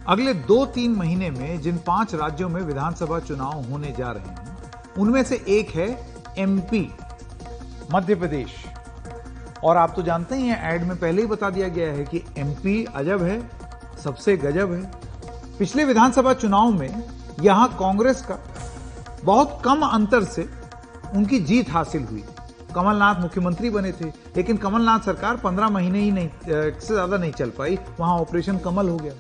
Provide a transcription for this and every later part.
अगले 2-3 महीने में जिन 5 राज्यों में विधानसभा चुनाव होने जा रहे हैं, उनमें से एक है एमपी, मध्य प्रदेश। और आप तो जानते ही हैं, ऐड में पहले ही बता दिया गया है कि एमपी अजब है, सबसे गजब है। पिछले विधानसभा चुनाव में यहां कांग्रेस का बहुत कम अंतर से उनकी जीत हासिल हुई। कमलनाथ मुख्यमंत्री बने थे, लेकिन कमलनाथ सरकार 15 महीने ही नहीं से ज्यादा नहीं चल पाई, वहां ऑपरेशन कमल हो गया।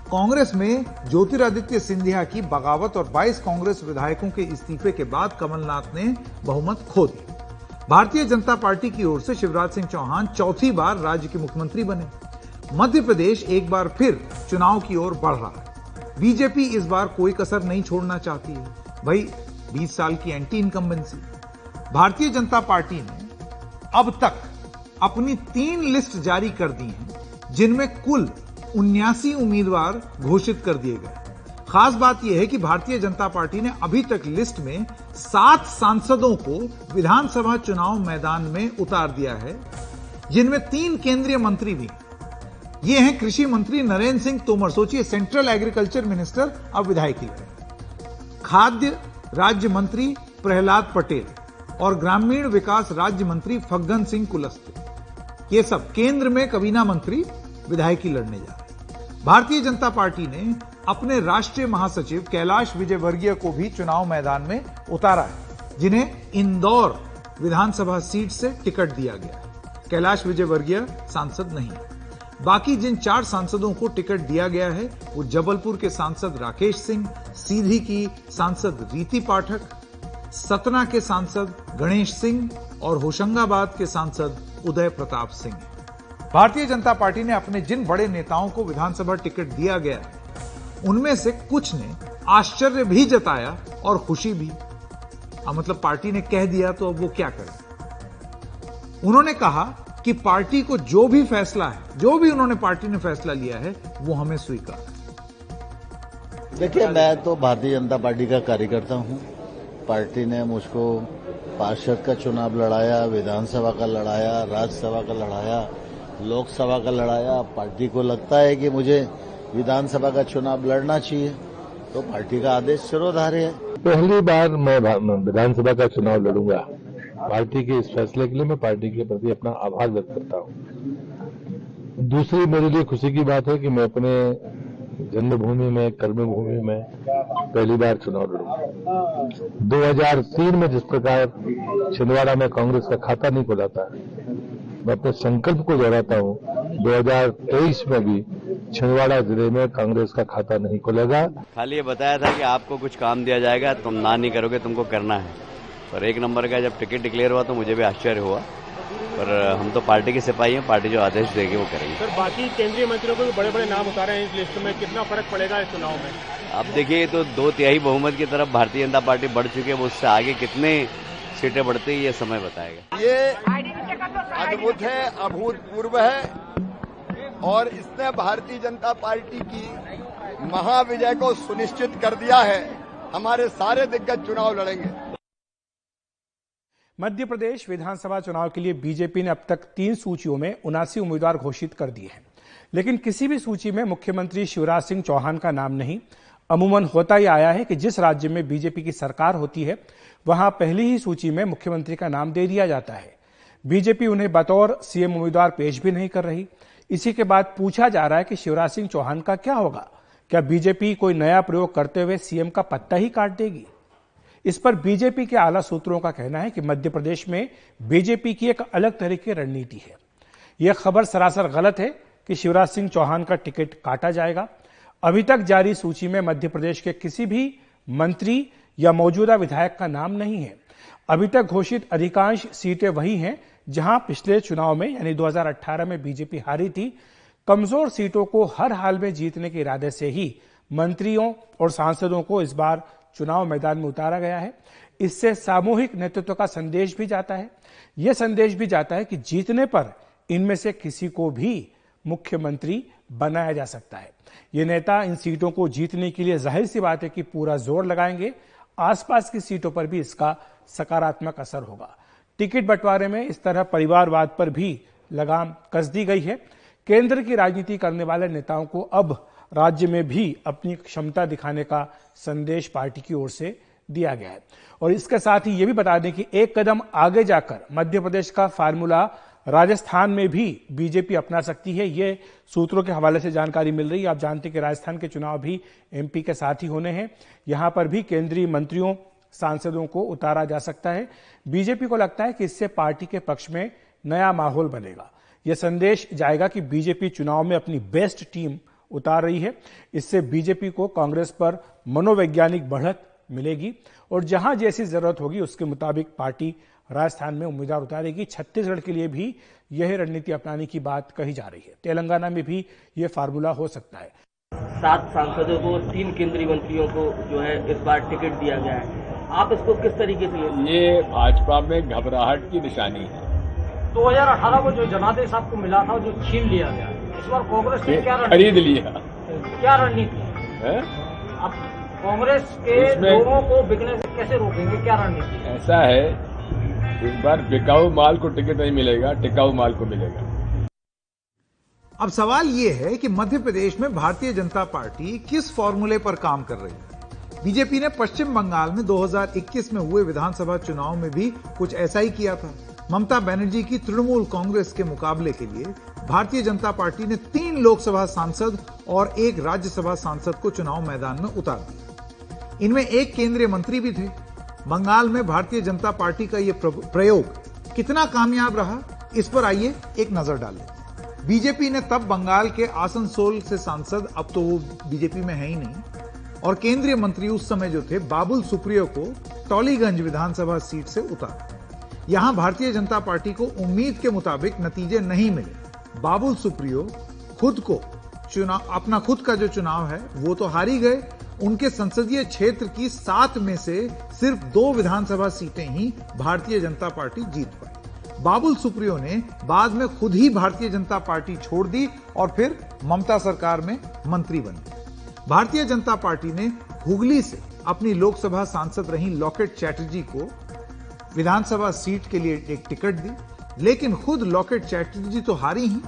कांग्रेस में ज्योतिरादित्य सिंधिया की बगावत और 22 कांग्रेस विधायकों के इस्तीफे के बाद कमलनाथ ने बहुमत खो दिया। भारतीय जनता पार्टी की ओर से शिवराज सिंह चौहान चौथी बार राज्य के मुख्यमंत्री बने। मध्य प्रदेश एक बार फिर चुनाव की ओर बढ़ रहा है। बीजेपी इस बार कोई कसर नहीं छोड़ना चाहती है। भाई 20 साल की anti incumbency. Bharatiya Janata party ने अब तक अपनी 3 लिस्ट जारी कर दी हैं, जिनमें कुल 79 उम्मीदवार घोषित कर दिए गए। खास बात यह है कि भारतीय जनता पार्टी ने अभी तक लिस्ट में 7 सांसदों को विधानसभा चुनाव मैदान में उतार दिया है, जिनमें 3 केंद्रीय मंत्री भी। ये हैं कृषि मंत्री नरेंद्र सिंह तोमर, सोचिए सेंट्रल एग्रीकल्चर मिनिस्टर अब विधायकी लड़े, खाद्य राज्य मंत्री प्रहलाद पटेल और ग्रामीण विकास राज्य मंत्री फग्गन सिंह कुलस्ते। ये सब केंद्र में कबीना मंत्री विधायकी लड़ने जा रहे हैं। भारतीय जनता पार्टी ने अपने राष्ट्रीय महासचिव कैलाश विजयवर्गीय को भी चुनाव मैदान में उतारा है, जिन्हें इंदौर विधानसभा सीट से टिकट दिया गया है। कैलाश विजयवर्गीय सांसद नहीं है। बाकी जिन 4 सांसदों को टिकट दिया गया है, वो जबलपुर के सांसद राकेश सिंह, सीधी की सांसद रीति पाठक, सतना के सांसद गणेश सिंह और होशंगाबाद के सांसद उदय प्रताप सिंह। भारतीय जनता पार्टी ने अपने जिन बड़े नेताओं को विधानसभा टिकट दिया गया है, उनमें से कुछ ने आश्चर्य भी जताया और खुशी भी। मतलब पार्टी ने कह दिया तो अब वो क्या करें। उन्होंने कहा कि पार्टी को जो भी फैसला है, जो भी उन्होंने पार्टी ने फैसला लिया है, वो हमें स्वीकार है। देखिए, मैं तो भारतीय जनता पार्टी का कार्यकर्ता हूं। पार्टी ने मुझको पार्षद का चुनाव लड़ाया, विधानसभा का लड़ाया, राज्यसभा का लड़ाया, लोकसभा का लड़ाया। पार्टी को लगता है कि मुझे विधानसभा का चुनाव लड़ना चाहिए, तो पार्टी का आदेश सिरोधार्य है। पहली बार मैं विधानसभा का चुनाव लड़ूंगा। पार्टी के इस फैसले के लिए मैं पार्टी के प्रति अपना आभार व्यक्त करता हूं। दूसरी मेरे लिए खुशी की बात है कि मैं अपने जन्मभूमि में, कर्मभूमि में पहली बार चुनाव लड़ूंगा। 2003 में जिस प्रकार छिंदवाड़ा में कांग्रेस का खाता नहीं खुला था, मैं अपने संकल्प को दोहराता हूं, 2023 में भी छिंदवाड़ा जिले में कांग्रेस का खाता नहीं खुलेगा। खाली ये बताया था कि आपको कुछ काम दिया जाएगा, तुम ना नहीं करोगे, तुमको करना है। और 1 नंबर का जब टिकट डिक्लेयर हुआ तो मुझे भी आश्चर्य हुआ, पर हम तो पार्टी के सिपाही हैं, पार्टी जो आदेश देगी वो करेंगे। सर, बाकी केंद्रीय मंत्रियों को भी बड़े बड़े नाम उतारे हैं इस लिस्ट में, कितना फर्क पड़ेगा इस चुनाव में? अब देखिए, तो 2/3 बहुमत की तरफ भारतीय जनता पार्टी बढ़ चुकी है, वो उससे आगे कितने सीटें बढ़ती है ये समय बताएगा। ये अद्भुत है, अभूतपूर्व है, और इसने भारतीय जनता पार्टी की महाविजय को सुनिश्चित कर दिया है। हमारे सारे दिग्गज चुनाव लड़ेंगे। मध्य प्रदेश विधानसभा चुनाव के लिए बीजेपी ने अब तक 3 सूचियों में 79 उम्मीदवार घोषित कर दिए हैं, लेकिन किसी भी सूची में मुख्यमंत्री शिवराज सिंह चौहान का नाम नहीं। अमूमन होता ही आया है कि जिस राज्य में बीजेपी की सरकार होती है, वहां पहली ही सूची में मुख्यमंत्री का नाम दे दिया जाता है। बीजेपी उन्हें बतौर सीएम उम्मीदवार पेश भी नहीं कर रही। इसी के बाद पूछा जा रहा है कि शिवराज सिंह चौहान का क्या होगा? क्या बीजेपी कोई नया प्रयोग करते हुए सीएम का पत्ता ही काट देगी? इस पर बीजेपी के आला सूत्रों का कहना है कि मध्य प्रदेश में बीजेपी की एक अलग तरह की रणनीति है। यह खबर सरासर गलत है कि शिवराज सिंह चौहान का टिकट काटा जाएगा। अभी तक जारी सूची में मध्य प्रदेश के किसी भी मंत्री या मौजूदा विधायक का नाम नहीं है। अभी तक घोषित अधिकांश सीटें वही हैं जहां पिछले चुनाव में यानी 2018 में बीजेपी हारी थी। कमजोर सीटों को हर हाल में जीतने के इरादे से ही मंत्रियों और सांसदों को इस बार चुनाव मैदान में उतारा गया है। इससे सामूहिक नेतृत्व का संदेश भी जाता है। यह संदेश भी जाता है कि जीतने पर इनमें से किसी को भी मुख्यमंत्री बनाया जा सकता है। ये नेता इन सीटों को जीतने के लिए जाहिर सी बात है कि पूरा जोर लगाएंगे। आसपास की सीटों पर भी इसका सकारात्मक असर होगा। टिकट बंटवारे में इस तरह परिवारवाद पर भी लगाम कस दी गई है। केंद्र की राजनीति करने वाले नेताओं को अब राज्य में भी अपनी क्षमता दिखाने का संदेश पार्टी की ओर से दिया गया है। और इसके साथ ही ये भी बता दें कि एक कदम आगे जाकर मध्य प्रदेश का फार्मूला राजस्थान में भी बीजेपी अपना सकती है। ये सूत्रों के हवाले से जानकारी मिल रही है। आप जानते हैं कि राजस्थान के चुनाव भी एमपी के साथ ही होने हैं। यहां पर भी केंद्रीय मंत्रियों, सांसदों को उतारा जा सकता है। बीजेपी को लगता है कि इससे पार्टी के पक्ष में नया माहौल बनेगा। यह संदेश जाएगा कि बीजेपी चुनाव में अपनी बेस्ट टीम उतार रही है। इससे बीजेपी को कांग्रेस पर मनोवैज्ञानिक बढ़त मिलेगी और जहां जैसी जरूरत होगी उसके मुताबिक पार्टी राजस्थान में उम्मीदवार उतारेगी। छत्तीसगढ़ के लिए भी यह रणनीति अपनाने की बात कही जा रही है। तेलंगाना में भी यह फार्मूला हो सकता है। 7 सांसदों को, 3 केंद्रीय मंत्रियों को जो है इस बार टिकट दिया गया है। आप इसको किस तरीके से लेते हैं? ये भाजपा में घबराहट की निशानी है। 2018 को जो जनादेश आपको मिला था, जो छीन लिया गया, इस बार कांग्रेस ने क्या खरीद लिया, क्या रणनीति है? आप कांग्रेस के लोगों को बिकने से कैसे रोकेंगे, क्या रणनीति? ऐसा है, इस बार बिकाऊ माल को टिकट नहीं मिलेगा, टिकाऊ माल को मिलेगा। अब सवाल यह है कि मध्य प्रदेश में भारतीय जनता पार्टी किस फॉर्मूले पर काम कर रही है। बीजेपी ने पश्चिम बंगाल में 2021 में हुए विधानसभा चुनाव में भी कुछ ऐसा ही किया था। ममता बनर्जी की तृणमूल कांग्रेस के मुकाबले के लिए भारतीय जनता पार्टी ने 3 लोकसभा सांसद और 1 राज्यसभा सांसद को चुनाव मैदान में उतार दिया। इनमें 1 केंद्रीय मंत्री भी थे। बंगाल में भारतीय जनता पार्टी का यह प्रयोग कितना कामयाब रहा, इस पर आइए एक नजर डालें। बीजेपी ने तब बंगाल के आसनसोल से सांसद, अब तो वो बीजेपी में है ही नहीं, और केंद्रीय मंत्री उस समय जो थे बाबुल सुप्रियो को टॉलीगंज विधानसभा सीट से उतारा। यहां भारतीय जनता पार्टी को उम्मीद के मुताबिक नतीजे नहीं मिले। बाबुल सुप्रियो अपना खुद का जो चुनाव है वो तो हार ही गए। उनके संसदीय क्षेत्र की 7 में से सिर्फ 2 विधानसभा सीटें ही भारतीय जनता पार्टी जीत पाई। बाबुल सुप्रियो ने बाद में खुद ही भारतीय जनता पार्टी छोड़ दी और फिर ममता सरकार में मंत्री बने। भारतीय जनता पार्टी ने हुगली से अपनी लोकसभा सांसद रही लॉकेट चैटर्जी को विधानसभा सीट के लिए एक टिकट दी, लेकिन खुद लॉकेट चैटर्जी तो हारी ही।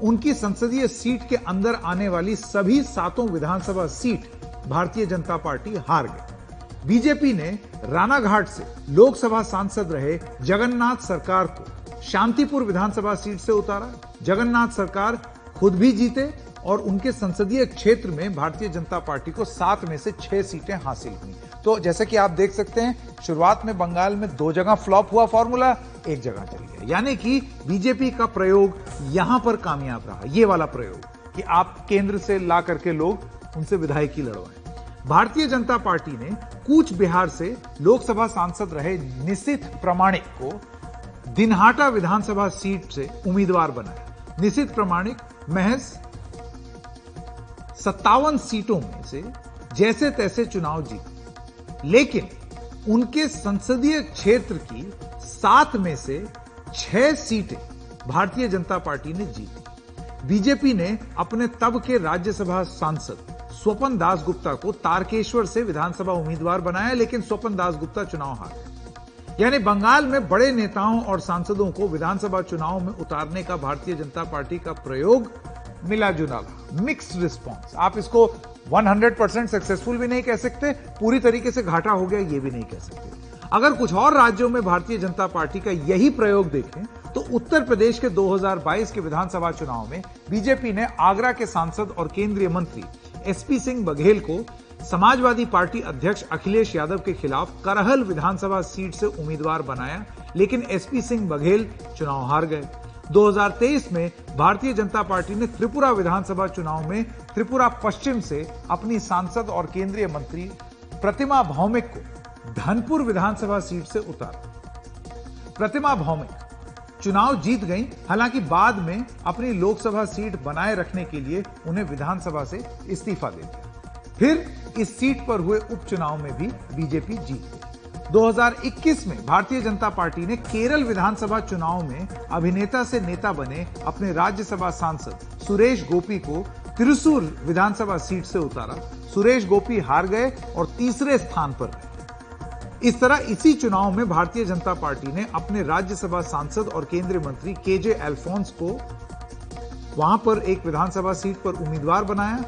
उनकी संसदीय सीट के अंदर आने वाली सभी 7 विधानसभा सीट भारतीय जनता पार्टी हार गई। बीजेपी ने रानाघाट से लोकसभा सांसद रहे जगन्नाथ सरकार को शांतिपुर विधानसभा सीट से उतारा। जगन्नाथ सरकार खुद भी जीते और उनके संसदीय क्षेत्र में भारतीय जनता पार्टी को 7 में से 6 सीटें हासिल हुई। तो जैसे कि आप देख सकते हैं, शुरुआत में बंगाल में 2 जगह फ्लॉप हुआ फॉर्मूला, 1 जगह चल गया। यानी कि बीजेपी का प्रयोग यहां पर कामयाब रहा, ये वाला प्रयोग कि आप केंद्र से ला करके लोग उनसे विधायकी लड़वाएं। भारतीय जनता पार्टी ने कूच बिहार से लोकसभा सांसद रहे निशित प्रमाणिक को दिनहाटा विधानसभा सीट से उम्मीदवार बनाया। निशित प्रमाणिक महज 57 सीटों में से जैसे तैसे चुनाव जीते, लेकिन उनके संसदीय क्षेत्र की 7 में से 6 सीटें भारतीय जनता पार्टी ने जीती। बीजेपी ने अपने तब के राज्यसभा सांसद स्वपन दास गुप्ता को तारकेश्वर से विधानसभा उम्मीदवार बनाया, लेकिन स्वपन दास गुप्ता चुनाव हार गए। यानी बंगाल में बड़े नेताओं और सांसदों को विधानसभा चुनाव में उतारने का भारतीय जनता पार्टी का प्रयोग मिला जुला, मिक्स्ड रिस्पॉन्स। आप इसको 100% सक्सेसफुल भी नहीं कह सकते, पूरी तरीके से घाटा हो गया ये भी नहीं कह सकते। अगर कुछ और राज्यों में भारतीय जनता पार्टी का यही प्रयोग देखें तो उत्तर प्रदेश के 2022 के विधानसभा चुनाव में बीजेपी ने आगरा के सांसद और केंद्रीय मंत्री एसपी सिंह बघेल को समाजवादी पार्टी अध्यक्ष अखिलेश यादव के खिलाफ करहल विधानसभा सीट से उम्मीदवार बनाया, लेकिन एसपी सिंह बघेल चुनाव हार गए। 2023 में भारतीय जनता पार्टी ने त्रिपुरा विधानसभा चुनाव में त्रिपुरा पश्चिम से अपनी सांसद और केंद्रीय मंत्री प्रतिमा भौमिक को धनपुर विधानसभा सीट से उतारा। प्रतिमा भौमिक चुनाव जीत गई, हालांकि बाद में अपनी लोकसभा सीट बनाए रखने के लिए उन्हें विधानसभा से इस्तीफा दे दिया। फिर इस सीट पर हुए उपचुनाव में भी बीजेपी जीत गई। 2021 में भारतीय जनता पार्टी ने केरल विधानसभा चुनाव में अभिनेता से नेता बने अपने राज्यसभा सांसद सुरेश गोपी को त्रिशूर विधानसभा सीट से उतारा। सुरेश गोपी हार गए और तीसरे स्थान पर रहे। इस तरह इसी चुनाव में भारतीय जनता पार्टी ने अपने राज्यसभा सांसद और केंद्रीय मंत्री केजे अल्फोंस को वहां पर एक विधानसभा सीट पर उम्मीदवार बनाया।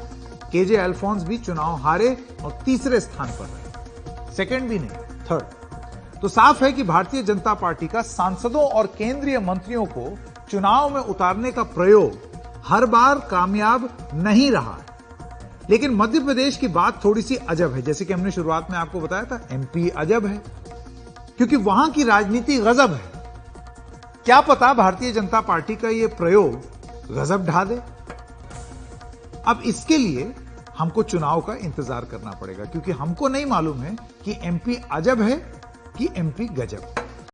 केजे अल्फोंस भी चुनाव हारे और तीसरे स्थान पर रहे, सेकंड भी नहीं, थर्ड। तो साफ है कि भारतीय जनता पार्टी का सांसदों और केंद्रीय मंत्रियों को चुनाव में उतारने का प्रयोग हर बार कामयाब नहीं रहा। लेकिन मध्य प्रदेश की बात थोड़ी सी अजब है, जैसे कि हमने शुरुआत में आपको बताया था, एमपी अजब है क्योंकि वहां की राजनीति गजब है। क्या पता भारतीय जनता पार्टी का यह प्रयोग गजब ढा दे। अब इसके लिए हमको चुनाव का इंतजार करना पड़ेगा क्योंकि हमको नहीं मालूम है कि एमपी अजब है कि एमपी गजब।